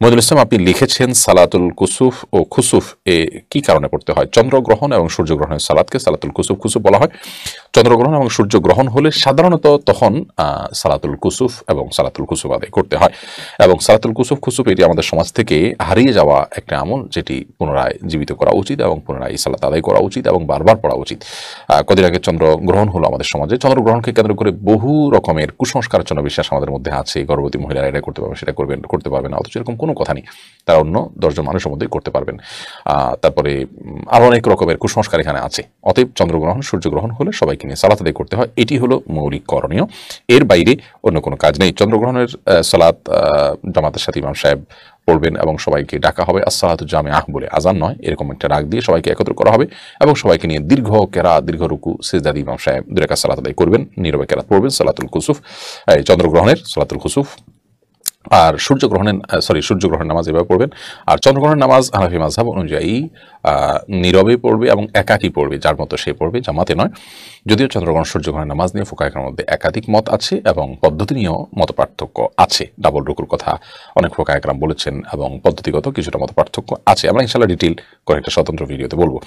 মহিদুল ইসলাম, আপনি লিখেছেন সালাতুল কুসুফ ও খুসুফ এ কি কারণে পড়তে হয়? চন্দ্রগ্রহণ এবং সূর্যগ্রহণের সালাতকে সালাতুল কুসুফ খুসুফ বলা হয়। চন্দ্রগ্রহণ এবং সূর্যগ্রহণ হলে সাধারণত তখন সালাতুল কুসুফ এবং সালাতুল কুসুফ আদায় করতে হয়। এবং সালাতুল কুসুফ খুসুফ এটি আমাদের সমাজ থেকে হারিয়ে যাওয়া একটা আমল, যেটি পুনরায় জীবিত করা উচিত এবং পুনরায় এই সালাত আদায় করা উচিত এবং বারবার পড়া উচিত। কদিন আগে চন্দ্রগ্রহণ হলো আমাদের সমাজে। চন্দ্রগ্রহণকে কেন্দ্র করে বহু রকমের কুসংস্কার জন্য বিশ্বাস আমাদের মধ্যে আছে। গর্ভবতী মহিলারা এটা করতে পারবে, সেটা করতে পারবে না, অথচ এরকম কোনো কথা নেই। তারা অন্য 10 জন মানুষের মধ্যেই করতে পারবেন। তারপরে আরও অনেক রকমের কুসংস্কার এখানে আছে। অতএব চন্দ্রগ্রহণ সূর্যগ্রহণ হলে সবাইকে নিয়ে সালাত আদায় করতে হয়, এটি হলো মৌলিক করণীয়। এর বাইরে অন্য কোনো কাজ নেই। চন্দ্রগ্রহণের সালাত জামাতের সাথে ইমাম সাহেব পড়বেন এবং সবাইকে ডাকা হবে আসসালাতু জামিআহ বলে, আজান নয়, এরকম একটা ডাক দিয়ে সবাইকে একত্র করা হবে এবং সবাইকে নিয়ে দীর্ঘ কেরাত, দীর্ঘ রুকু সিজদা দিয়ে ইমাম সাহেব 2 রাকাত সালাত আদায় করবেন, নীরবে কেরাত পড়বেন সালাতুল কুসুফ, চন্দ্রগ্রহণের সালাতুল কুসুফ। আর সূর্যগ্রহণের নামাজ এভাবে পড়বেন। আর চন্দ্রগ্রহণের নামাজ হানাফি মাযহাব অনুযায়ী নীরবে পড়বে এবং একাকী পড়বে, যার মতো সে পড়বে, জামাতে নয়। যদিও চন্দ্রগ্রহণ সূর্যগ্রহণের নামাজ নিয়ে ফুকাহাদের মধ্যে একাধিক মত আছে এবং পদ্ধতি নিয়েও মত পার্থক্য আছে। ডাবল রুকুর কথা অনেক ফুকাহারা বলেছেন এবং পদ্ধতিগত কিছুটা মত পার্থক্য আছে। আমরা ইনশাআল্লাহ ডিটেইল করে একটা স্বতন্ত্র ভিডিওতে বলবো।